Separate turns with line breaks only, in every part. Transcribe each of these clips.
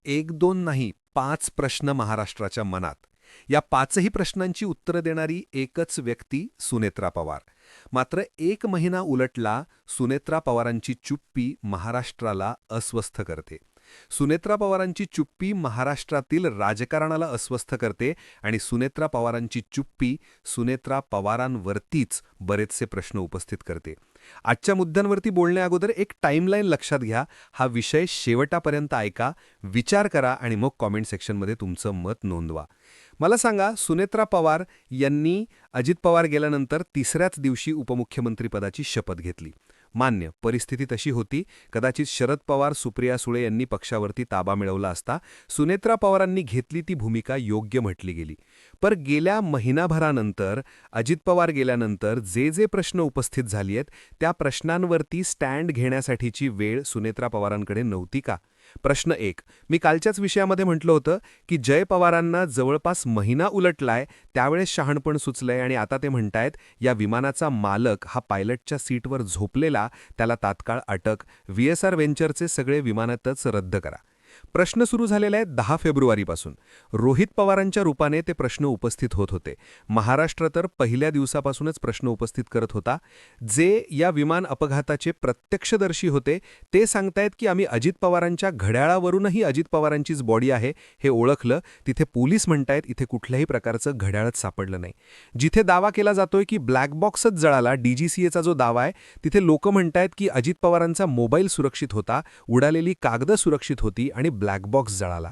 एक दोन नाही, 5 प्रश्न महाराष्ट्राच्या मनात. या 5ही प्रश्नांची उत्तरं देणारी एकच व्यक्ती सुनेत्रा पवार. मात्र 1 महिना उलटला, सुनेत्रा पवारांची चुप्पी महाराष्ट्राला अस्वस्थ करते. सुनेत्रा पवारांची चुप्पी महाराष्ट्रातील राजकारणाला अस्वस्थ करते आणि सुनेत्रा पवारांची चुप्पी सुनेत्रा पवारांवरतीच बरेचसे प्रश्न उपस्थित करते. आजच्या मुद्द्यांवरती बोलण्याअगोदर एक टाईमलाईन लक्षात घ्या. हा विषय शेवटापर्यंत ऐका, विचार करा आणि मग कॉमेंट सेक्शनमध्ये तुमचं मत नोंदवा. मला सांगा, सुनेत्रा पवार यांनी अजित पवार गेल्यानंतर तिसऱ्याच दिवशी उपमुख्यमंत्रीपदाची शपथ घेतली. मान्य, परिस्थिती तशी होती. कदाचित शरद पवार, सुप्रिया सुळे यांनी पक्षावरती ताबा मिळवला असता सुनेत्रा पवारांनी घेतली ती भूमिका योग्य म्हटली गेली. पर गेल्या महिनाभरानंतर, अजित पवार गेल्यानंतर जे प्रश्न उपस्थित झाली आहेत त्या प्रश्नांवरती स्टँड घेण्यासाठीची वेळ सुनेत्रा पवारांकडे नव्हती का? प्रश्न 1. मी कालच्याच विषयामध्ये म्हटलं होतं की जय पवारांना जवळपास महिना उलटलाय, त्यावेळेस शहाणपण सुचलंय आणि आता ते म्हणतायत या विमानाचा मालक हा पायलटच्या सीटवर झोपलेला, त्याला तात्काळ अटक, VSR व्हेंचरचे सगळे विमानातच रद्द करा. प्रश्न सुरू झालेले आहेत 10 फेब्रुवारीपासून. रोहित पवारांच्या रूपाने ते प्रश्न उपस्थित होत होते. महाराष्ट्र तर पहिल्या दिवसापासूनच प्रश्न उपस्थित करत होता. जे या विमान अपघाताचे प्रत्यक्षदर्शी होते ते सांगतायत की आम्ही अजित पवारांच्या घड्याळावरूनही अजित पवारांचीच बॉडी आहे हे ओळखलं. तिथे पोलीस म्हणतायत इथे कुठल्याही प्रकारचं घड्याळच सापडलं नाही. जिथे दावा केला जातोय की ब्लॅक बॉक्सच जळाला, DGCAचा जो दावा आहे, तिथे लोक म्हणतायत की अजित पवारांचा मोबाईल सुरक्षित होता, उडालेली कागदं सुरक्षित होती आणि ब्लॅक बॉक्स जळाला.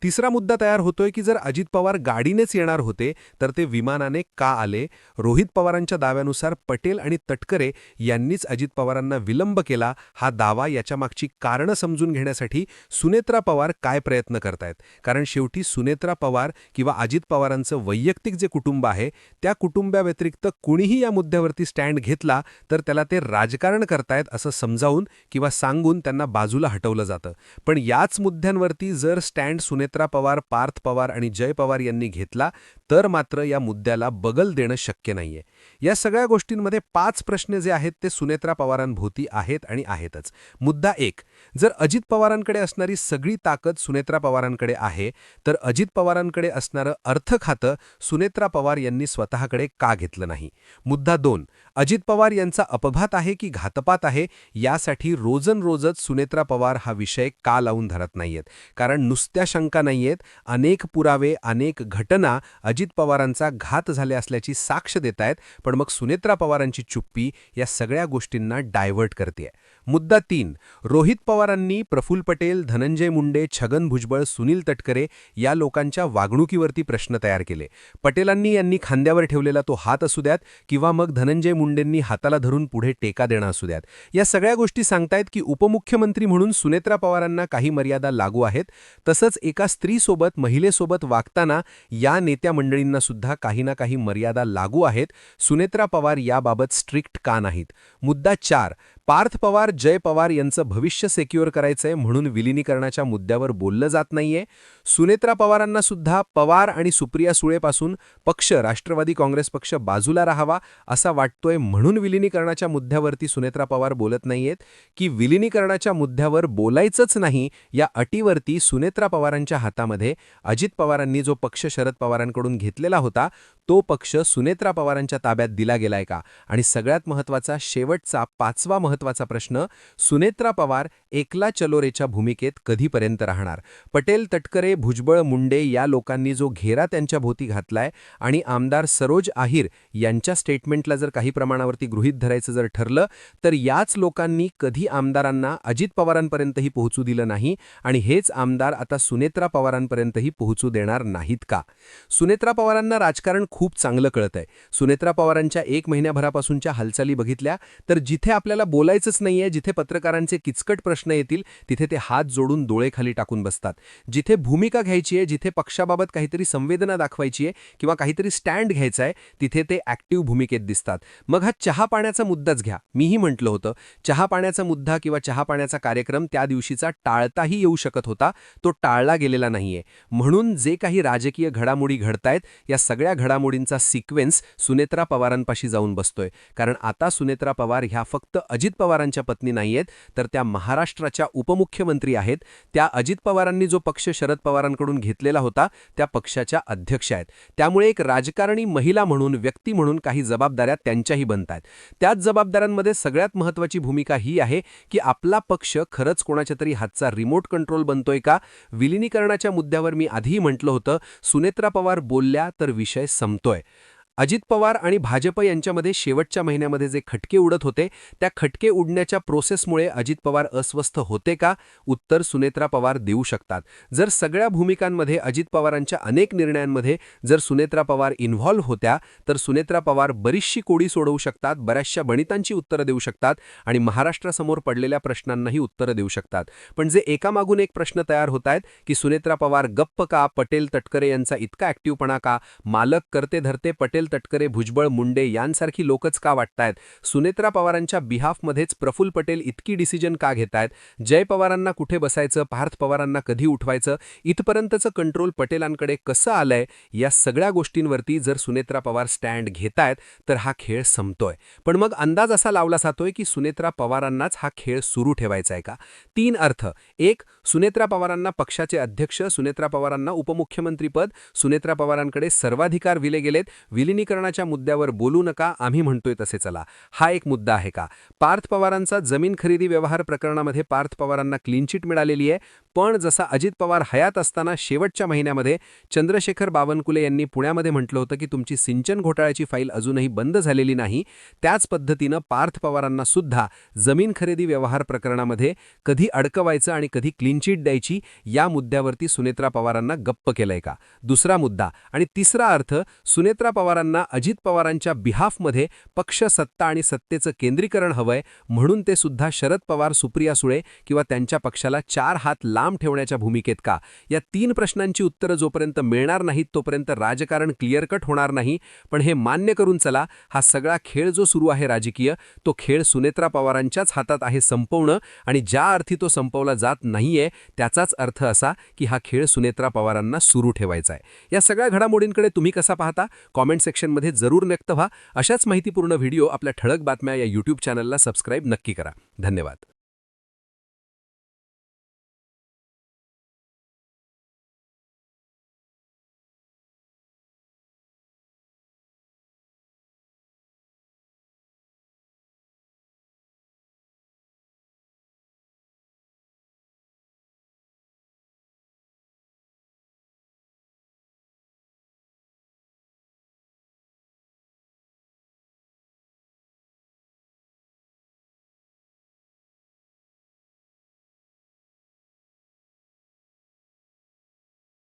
तिसरा मुद्दा तयार होतोय की जर अजित पवार गाडीनेच येणार होते तर ते विमानाने का आले? रोहित पवारांच्या दाव्यानुसार पटेल आणि तटकरे यांनीच अजित पवारांना विलंब केला. हा दावा, याच्यामागची कारणं समजून घेण्यासाठी सुनेत्रा पवार काय प्रयत्न करतायत? कारण शेवटी सुनेत्रा पवार किंवा अजित पवारांचं वैयक्तिक जे कुटुंब आहे त्या कुटुंबाव्यतिरिक्त कुणीही या मुद्द्यावरती स्टँड घेतला तर त्याला ते राजकारण करतायत असं समजावून किंवा सांगून त्यांना बाजूला हटवलं जातं. पण याच मुद्द्यांवरती जर स्टँड सुनेत्रा पवार, पार्थ पवार आणि जय पवार यांनी घेतला तर मात्र या मुद्द्याला बगल देणं शक्य नाहीये. या सगळ्या गोष्टींमध्ये 5 प्रश्न जे आहेत ते सुनेत्रा पवारांभोवती आहेत आणि आहेतच. मुद्दा 1. जर अजित पवारांकडे असणारी सगळी ताकद सुनेत्रा पवारांकडे आहे तर अजित पवारांकडे असणारं अर्थ खातं सुनेत्रा पवार यांनी स्वतःकडे का घेतलं नाही? मुद्दा 2. अजित पवार यांचा अपघात आहे की घातपात आहे यासाठी रोजच सुनेत्रा पवार हा विषय का लावून धरत नाहीयेत? कारण नुसत्या शंका नाहीयेत, अनेक पुरावे, अनेक घटना अजित पवारांचा घात झाले असल्याची साक्ष देत आहेत. पण मग सुनेत्रा पवारांची चुप्पी या सगळ्या गोष्टींना डायव्हर्ट करतेय. मुद्दा 3. रोहित पवारांनी प्रफुल्ल पटेल, धनंजय मुंडे, छगन भुजबळ, सुनील तटकरे या लोकांच्या वागणुकीवरती प्रश्न तयार केले. पटेलांनी यांनी खांद्यावर ठेवलेला तो हात असू द्यात किंवा मग धनंजय मुंडेंनी हाताला धरून पुढे टेका देणं असू द्यात, या सगळ्या गोष्टी सांगतायत की उपमुख्यमंत्री म्हणून सुनेत्रा पवारांना काही मर्यादा लागू आहेत. तसंच एका स्त्रीसोबत, महिलेसोबत वागताना या नेत्या मंडळींना सुद्धा काही ना काही मर्यादा लागू आहेत. सुनेत्रा पवार याबाबत स्ट्रिक्ट का नाहीत? मुद्दा 4. पार्थ पवार, जय पवार यांचं भविष्य सिक्युअर करायचंय म्हणून विलिनीकरणाच्या मुद्द्यावर बोललं जात नाहीये. सुनेत्रा पवारांना सुद्धा पवार आणि सुप्रिया सुळेपासून पक्ष, राष्ट्रवादी काँग्रेस पक्ष बाजूला राहावा असा वाटतोय म्हणून विलिनीकरणाच्या मुद्द्यावरती सुनेत्रा पवार बोलत नाहीयेत, की विलिनीकरणाच्या मुद्द्यावर बोलायचंच नाही या अटीवरती सुनेत्रा पवारांच्या हातामध्ये अजित पवारांनी जो पक्ष शरद पवारांकडून घेतलेला होता तो पक्ष सुनेत्रा पवारांच्या ताब्यात दिला गेलाय का? आणि सगळ्यात महत्त्वाचा, शेवटचा 5वा महत्त्वाचा प्रश्न, सुनेत्रा पवार एकला चलोरेच्या भूमिकेत कधीपर्यंत राहणार? पटेल, तटकरे, भुजबळ, मुंडे या लोकांनी जो घेरा त्यांच्या भोवती घातलाय आणि आमदार सरोज आहिर यांच्या स्टेटमेंटला जर काही प्रमाणावरती गृहीत धरायचं जर ठरलं तर याच लोकांनी कधी आमदारांना अजित पवारांपर्यंतही पोहोचू दिलं नाही आणि हेच आमदार आता सुनेत्रा पवारांपर्यंतही पोहोचू देणार नाहीत का? सुनेत्रा पवारांना राजकारण खूप चांगलं कळतंय. सुनेत्रा पवारांच्या 1 महिन्याभरापासूनच्या हालचाली बघितल्या तर जिथे आपल्याला बोलायचंच नाहीये, जिथे पत्रकारांचे किचकट प्रश्न येतील तिथे ते हात जोडून डोळे खाली टाकून बसतात. जिथे भूमिका घ्यायची आहे, जिथे पक्षाबाबत काहीतरी संवेदना दाखवायची आहे किंवा काहीतरी स्टँड घ्यायचा आहे तिथे ते ॲक्टिव्ह भूमिकेत दिसतात. मग हा चहा पाण्याचा मुद्दाच घ्या. मीही म्हटलं होतं चहा पाण्याचा मुद्दा किंवा चहा पाण्याचा कार्यक्रम त्या दिवशीचा टाळताही येऊ शकत होता, तो टाळला गेलेला नाहीये. म्हणून जे काही राजकीय घडामोडी घडतायत या सगळ्या घडामोडींचा सिक्वेन्स सुनेत्रा पवारांपाशी जाऊन बसतोय. कारण आता सुनेत्रा पवार ह्या फक्त अजित
अजित पवारांच्या पत्नी नाहीयेत, तर त्या महाराष्ट्राच्या उपमुख्यमंत्री आहेत. त्या अजित पवारांनी जो पक्ष शरद पवारांकडून घेतलेला होता त्या पक्षाच्या अध्यक्ष आहेत. त्यामुळे एक राजकारणी महिला म्हणून, व्यक्ती म्हणून काही जबाबदाऱ्या त्यांच्याही बनतायत. त्याच जबाबदाऱ्यांमध्ये सगळ्यात महत्त्वाची भूमिका ही आहे की आपला पक्ष खरंच कोणाच्या तरी हातचा रिमोट कंट्रोल बनतोय का? विलिनीकरणाच्या मुद्द्यावर मी आधीही म्हटलं होतं, सुनेत्रा पवार बोलल्या तर विषय संपतोय. अजित पवार आणि भाजप यांच्यामध्ये शेवटच्या महिन्यामध्ये जे खटके उडत होते, त्या खटके उडण्याच्या प्रोसेसमुळे अजित पवार अस्वस्थ होते का? उत्तर सुनेत्रा पवार देऊ शकतात. जर सगळ्या भूमिकांमध्ये, अजित पवारांच्या अनेक निर्णयांमध्ये जर सुनेत्रा पवार इन्व्हॉल्व्ह होत्या, तर सुनेत्रा पवार बरीचशी कोडी सोडवू शकतात, बऱ्याचशा गणितांची उत्तरं देऊ शकतात आणि महाराष्ट्रासमोर पडलेल्या प्रश्नांनाही उत्तरं देऊ शकतात. पण जे एकामागून एक प्रश्न तयार होत आहेत की सुनेत्रा पवार गप्प का? पटेल तटकरे यांचा इतका ॲक्टिव्हपणा का? मालक करते धरते पटेल तटकरे, भुजबळ, मुंडे यांसारखी लोकच का वाटतायत? सुनेत्रा पवारांच्या बिहाफमध्येच प्रफुल्ल पटेल इतकी डिसिजन का घेतायत? जय पवारांना कुठे बसायचं, पार्थ पवारांना कधी उठवायचं, इथपर्यंतचं कंट्रोल पटेलांकडे कसं आलंय? या सगळ्या गोष्टींवरती जर सुनेत्रा पवार स्टँड घेतायत तर हा खेळ संपतोय. पण मग अंदाज असा लावला जातोय की सुनेत्रा पवारांनाच हा खेळ सुरू ठेवायचा आहे का? 3 अर्थ. एक, सुनेत्रा पवारांना पक्षाचे अध्यक्ष, सुनेत्रा पवारांना उपमुख्यमंत्रीपद, सुनेत्रा पवारांकडे सर्वाधिकार दिले गेलेत. विलिनीकरणाच्या मुद्द्यावर बोलू नका, आम्ही म्हणतोय तसे चला. हा एक मुद्दा आहे का? पार्थ पवारांचा जमीन खरेदी व्यवहार प्रकरणामध्ये पार्थ पवारांना क्लीन चिट मिळालेली आहे. पण जसा अजित पवार हयात असताना शेवटच्या महिन्यामध्ये चंद्रशेखर बावनकुळे यांनी पुण्यामध्ये म्हटलं होतं की तुमची सिंचन घोटाळ्याची फाईल अजूनही बंद झालेली नाही, त्याच पद्धतीनं पार्थ पवारांना सुद्धा जमीन खरेदी व्यवहार प्रकरणामध्ये कधी अडकवायचं आणि कधी क्लीन चिट द्यायची, या मुद्द्यावरती सुनेत्रा पवारांना गप्प केलंय का? दुसरा मुद्दा. आणि तिसरा अर्थ, सुनेत्रा पवारांना अजित पवारांच्या बिहाफमध्ये पक्ष, सत्ता आणि सत्तेचं केंद्रीकरण हवंय, म्हणून ते सुद्धा शरद पवार, सुप्रिया सुळे किंवा त्यांच्या पक्षाला 4 हात लांब ठेवण्याच्या भूमिकेत का? या 3 प्रश्नांची उत्तरं जोपर्यंत मिळणार नाहीत तोपर्यंत राजकारण क्लिअर कट होणार नाही. पण हे मान्य करून चला, हा सगळा खेळ जो सुरू आहे राजकीय, तो खेळ सुनेत्रा पवारांच्याच हातात आहे संपवणं. आणि ज्या अर्थी तो संपवला जात नाहीये त्याचाच अर्थ असा की हा खेळ सुनेत्रा पवारांना सुरू ठेवायचा आहे. या सगळ्या घडामोडींकडे तुम्ही कसा पाहता? कॉमेंट सेक्शनमध्ये जरूर व्यक्त व्हा. अशाच माहितीपूर्ण व्हिडिओ आपल्या ठळक बातम्या या यूट्यूब चॅनलला सबस्क्राईब नक्की करा. धन्यवाद.